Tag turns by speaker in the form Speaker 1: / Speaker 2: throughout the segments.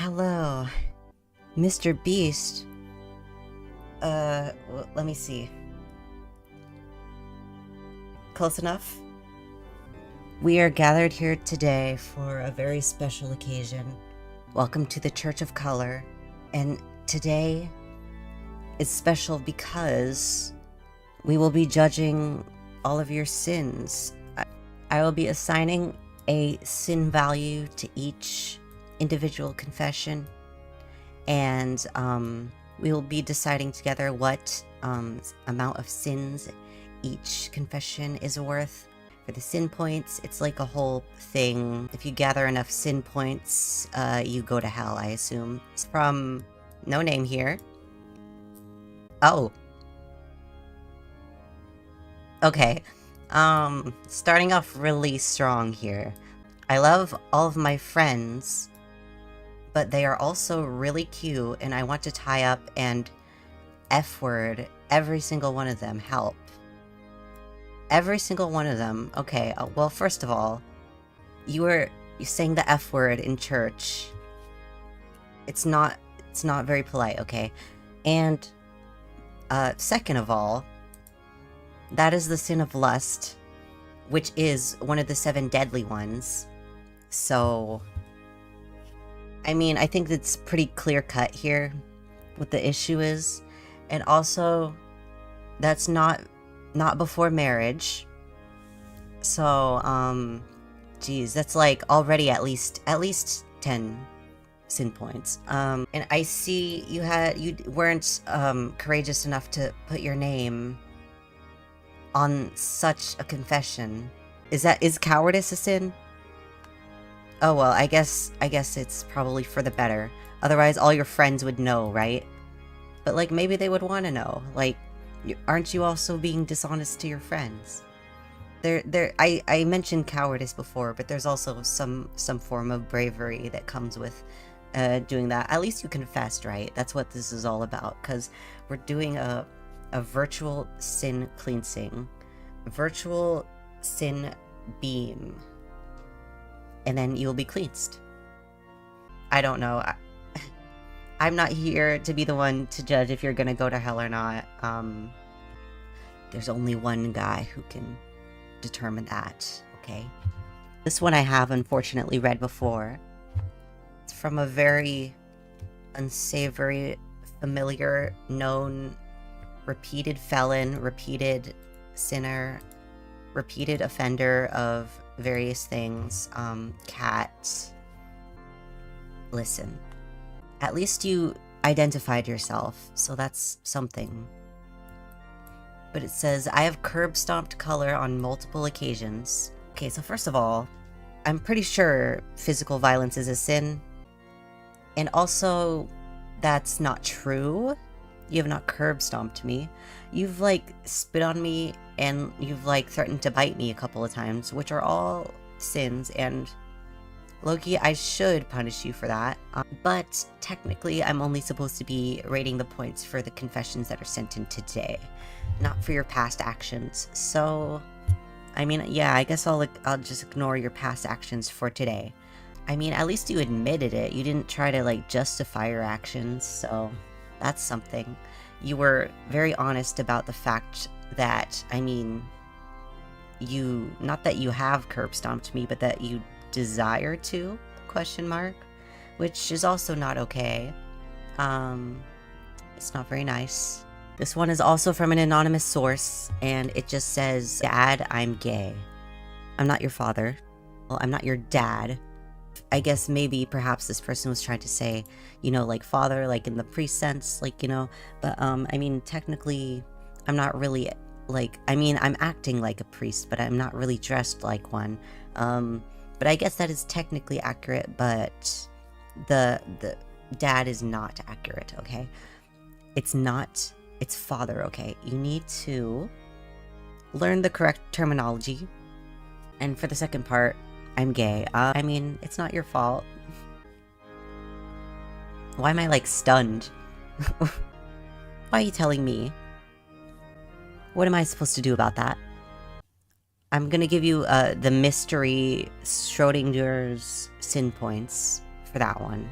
Speaker 1: Hello, Mr. Beast. Well, let me see. Close enough? We are gathered here today for a very special occasion. Welcome to the Church of Color. And today is special because we will be judging all of your sins. I will be assigning a sin value to each individual confession, and we will be deciding together what amount of sins each confession is worth. For the sin points, it's like a whole thing. If you gather enough sin points, you go to hell, I assume. It's from no name here. Oh. Okay. Starting off really strong here. I love all of my friends, but they are also really cute, and I want to tie up and F-word every single one of them. Help. Every single one of them. Okay, well, first of all, you saying the F-word in church. It's not very polite, okay? And second of all, that is the sin of lust, which is one of the 7 deadly ones. So, I mean, I think it's pretty clear-cut here what the issue is. And also, that's not before marriage. So, geez, that's like already at least 10 sin points. And I see you weren't courageous enough to put your name on such a confession. Is cowardice a sin? Oh well, I guess it's probably for the better. Otherwise, all your friends would know, right? But like, maybe they would want to know. Like, aren't you also being dishonest to your friends? I mentioned cowardice before, but there's also some form of bravery that comes with doing that. At least you confessed, right? That's what this is all about. Because we're doing a virtual sin cleansing, virtual sin beam, and then you'll be cleansed. I don't know. I'm not here to be the one to judge if you're gonna go to hell or not. There's only one guy who can determine that, okay? This one I have unfortunately read before. It's from a very unsavory, familiar, known, repeated felon, repeated sinner, repeated offender of various things. Cat. Listen. At least you identified yourself, so that's something. But it says, I have curb stomped Color on multiple occasions. Okay, so first of all, I'm pretty sure physical violence is a sin. And also, that's not true. You have not curb stomped me. You've like spit on me, and you've like threatened to bite me a couple of times, which are all sins, and Loki, I should punish you for that. But technically, I'm only supposed to be rating the points for the confessions that are sent in today, not for your past actions. So, I mean, yeah, I guess I'll just ignore your past actions for today. I mean, at least you admitted it. You didn't try to like justify your actions, so that's something. You were very honest about the fact that, I mean, not that you have curb stomped me, but that you desire to, ? Which is also not okay. It's not very nice. This one is also from an anonymous source, and it just says, Dad, I'm gay. I'm not your father. Well, I'm not your dad. I guess maybe perhaps this person was trying to say, you know, like father, like in the priest sense, like, you know, but I mean, technically, I'm not really, like, I mean, I'm acting like a priest, but I'm not really dressed like one. But I guess that is technically accurate, but the dad is not accurate, okay? It's not, it's father, okay? You need to learn the correct terminology. And for the second part, I'm gay. I mean, it's not your fault. Why am I like stunned? Why are you telling me? What am I supposed to do about that? I'm gonna give you the mystery Schrodinger's sin points for that one.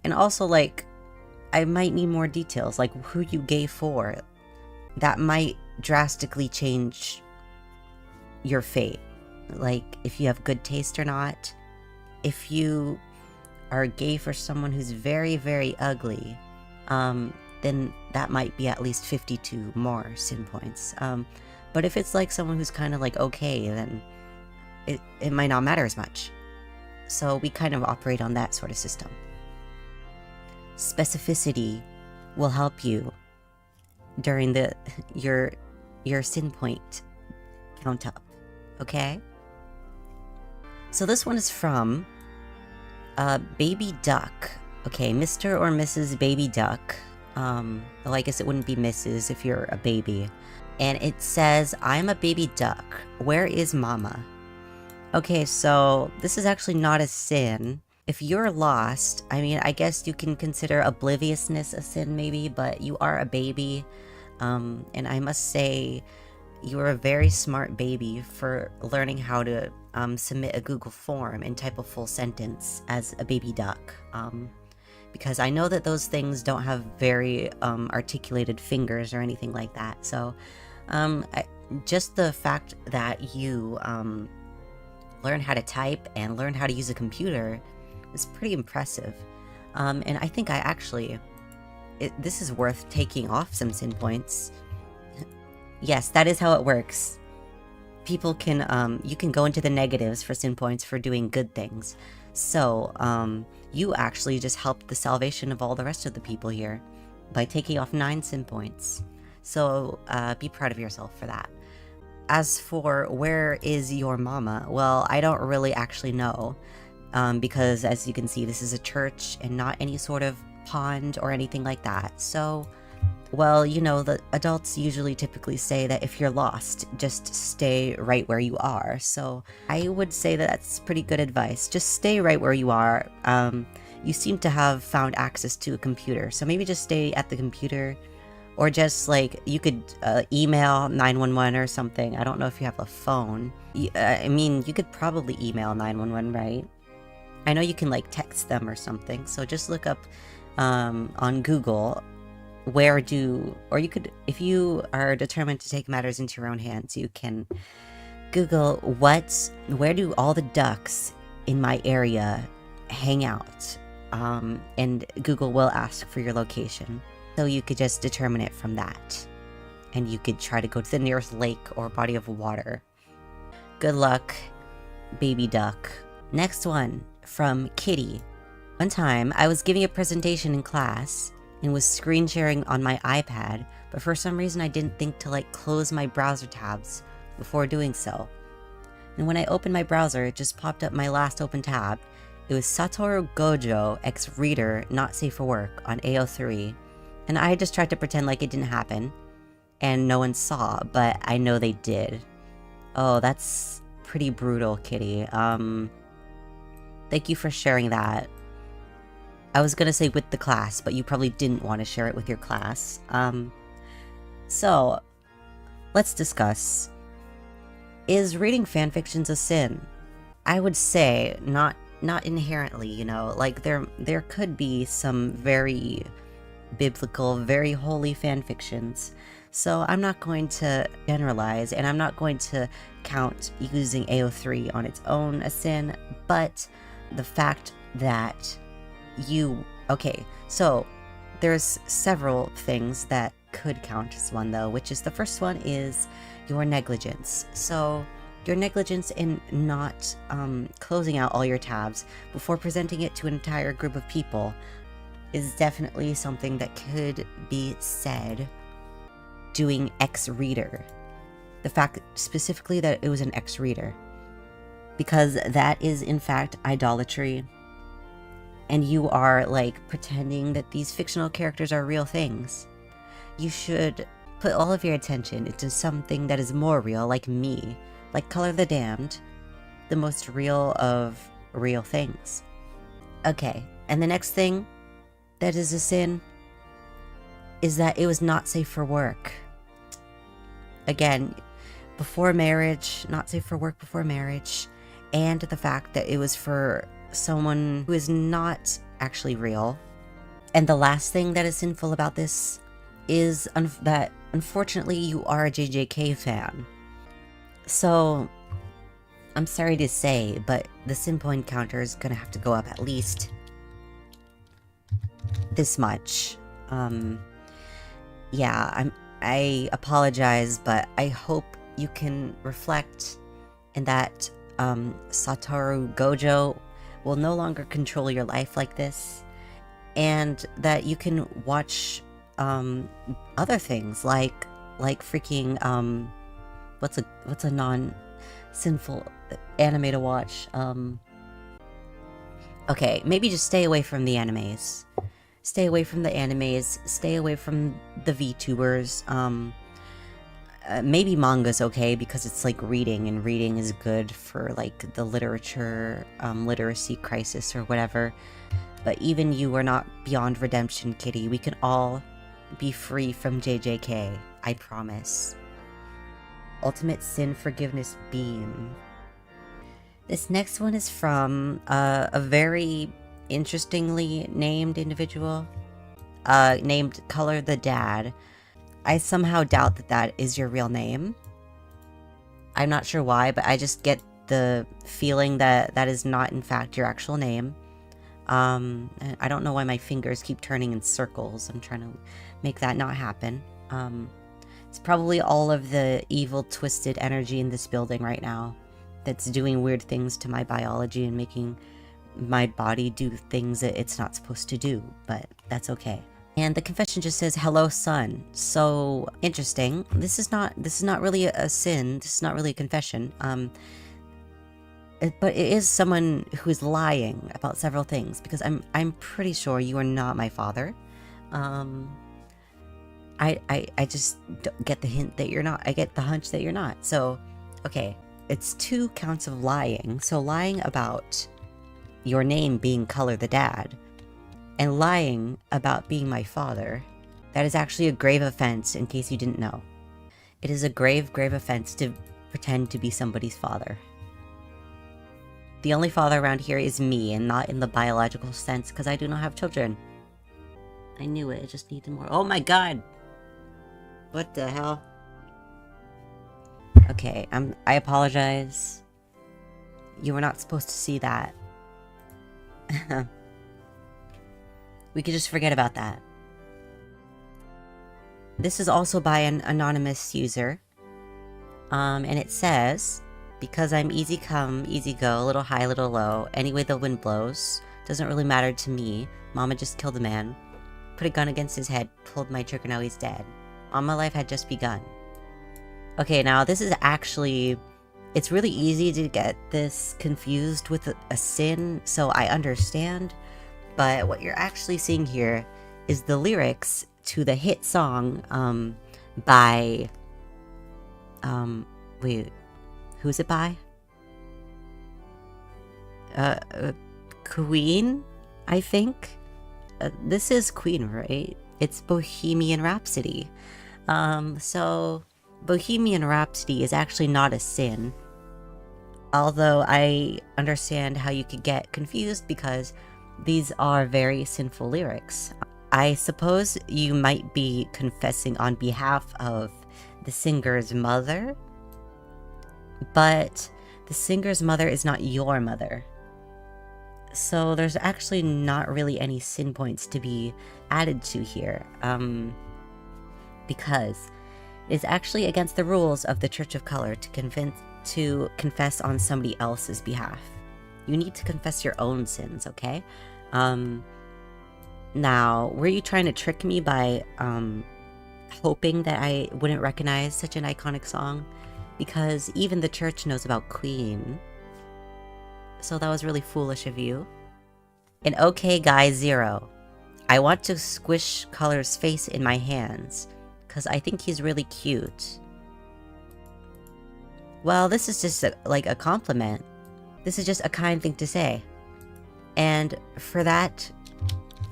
Speaker 1: And also, like, I might need more details, like who you gay for. That might drastically change your fate. Like, if you have good taste or not. If you are gay for someone who's very, very ugly, then that might be at least 52 more sin points. But if it's like someone who's kind of like okay, then it might not matter as much. So we kind of operate on that sort of system. Specificity will help you during your sin point count up, okay? So this one is from Baby Duck. Okay, Mr. or Mrs. Baby Duck. Well, I guess it wouldn't be Mrs. if you're a baby. And it says, I'm a baby duck. Where is mama? Okay, so this is actually not a sin. If you're lost, I mean, I guess you can consider obliviousness a sin maybe, but you are a baby. And I must say, you're a very smart baby for learning how to submit a Google form and type a full sentence as a baby duck. Because I know that those things don't have very articulated fingers or anything like that. So just the fact that you learn how to type and learn how to use a computer is pretty impressive. And I think this is worth taking off some sin points. Yes, that is how it works. People can, you can go into the negatives for sin points for doing good things. So, you actually just helped the salvation of all the rest of the people here by taking off 9 sin points. So, be proud of yourself for that. As for where is your mama, well, I don't really actually know. Because as you can see, this is a church and not any sort of pond or anything like that. So, well, you know, the adults usually typically say that if you're lost, just stay right where you are. So I would say that that's pretty good advice. Just stay right where you are. You seem to have found access to a computer, so maybe just stay at the computer, or just like you could email 911 or something. I don't know if you have a phone. I mean, you could probably email 911, right? I know you can like text them or something. So just look up on Google. Or you could, if you are determined to take matters into your own hands, you can Google where do all the ducks in my area hang out? And Google will ask for your location. So you could just determine it from that. And you could try to go to the nearest lake or body of water. Good luck, baby duck. Next one, from Kitty. One time, I was giving a presentation in class and was screen sharing on my iPad, but for some reason I didn't think to like close my browser tabs before doing so. And when I opened my browser, it just popped up my last open tab. It was Satoru Gojo X Reader Not Safe for Work on AO3, and I just tried to pretend like it didn't happen, and no one saw, but I know they did. Oh, that's pretty brutal, Kitty. Thank you for sharing that. I was gonna say with the class, but you probably didn't want to share it with your class. So, let's discuss. Is reading fanfictions a sin? I would say not inherently, you know, like there could be some very biblical, very holy fanfictions. So I'm not going to generalize, and I'm not going to count using AO3 on its own a sin, but the fact that okay, so there's several things that could count as one though, which is the first one is your negligence. So your negligence in not closing out all your tabs before presenting it to an entire group of people is definitely something that could be said doing X reader. The fact specifically that it was an X reader, because that is in fact idolatry. And you are like pretending that these fictional characters are real things. You should put all of your attention into something that is more real, like me, like Kolor the Damned, the most real of real things. Okay, and the next thing that is a sin is that it was not safe for work. Again, before marriage, not safe for work before marriage, and the fact that it was for someone who is not actually real, And the last thing that is sinful about this is that unfortunately you are a JJK fan. So I'm sorry to say, but the sin point counter is gonna have to go up at least this much. Yeah, I apologize, but I hope you can reflect and that Satoru Gojo will no longer control your life like this, and that you can watch other things like freaking what's a non-sinful anime to watch? Okay, maybe just stay away from the animes. Stay away from the animes, stay away from the VTubers. Maybe manga's okay because it's like reading, and reading is good for like the literature, literacy crisis or whatever. But even you are not beyond redemption, kitty. We can all be free from JJK, I promise. Ultimate Sin Forgiveness Beam. This next one is from a very interestingly named individual, named Kolor the Dad. I somehow doubt that that is your real name. I'm not sure why, but I just get the feeling that that is not in fact your actual name. And I don't know why my fingers keep turning in circles. I'm trying to make that not happen. It's probably all of the evil, twisted energy in this building right now that's doing weird things to my biology and making my body do things that it's not supposed to do, but that's okay. And the confession just says, "Hello, son." So interesting. This is not really a sin. This is not really a confession. But it is someone who is lying about several things, because I'm pretty sure you are not my father. I just don't get the hint that you're not. I get the hunch that you're not. So, okay, it's 2 counts of lying. So lying about your name being Kolor the Dad, and lying about being my father. That is actually a grave offense, in case you didn't know. It is a grave, grave offense to pretend to be somebody's father. The only father around here is me, and not in the biological sense, because I do not have children. I knew it, I just needed more. Oh my god! What the hell? Okay, I apologize. You were not supposed to see that. We could just forget about that. This is also by an anonymous user. And it says, "Because I'm easy come, easy go, a little high, a little low, any way the wind blows, doesn't really matter to me. Mama just killed a man, put a gun against his head, pulled my trigger, now he's dead. All my life had just begun." Okay, now this is actually, it's really easy to get this confused with a sin, so I understand. But what you're actually seeing here is the lyrics to the hit song by, wait, who's it by? Queen, I think? This is Queen, right? It's Bohemian Rhapsody. So Bohemian Rhapsody is actually not a sin. Although I understand how you could get confused because these are very sinful lyrics. I suppose you might be confessing on behalf of the singer's mother, but the singer's mother is not your mother. So there's actually not really any sin points to be added to here, because it's actually against the rules of the Church of Kolor to confess on somebody else's behalf. You need to confess your own sins, okay? Now, were you trying to trick me by hoping that I wouldn't recognize such an iconic song? Because even the church knows about Queen. So that was really foolish of you. And okay, guy 0. I want to squish Kolor's face in my hands, because I think he's really cute. Well, this is just like a compliment. This is just a kind thing to say. And for that,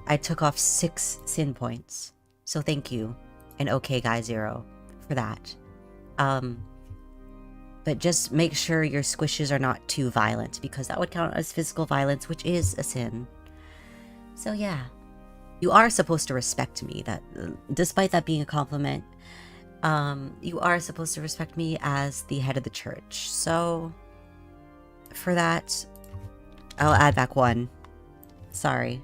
Speaker 1: I took off 6 sin points. So thank you, and okay, guy 0, for that. But just make sure your squishes are not too violent, because that would count as physical violence, which is a sin. So yeah. You are supposed to respect me. That, despite that being a compliment, you are supposed to respect me as the head of the church. So, for that, I'll add back 1. Sorry.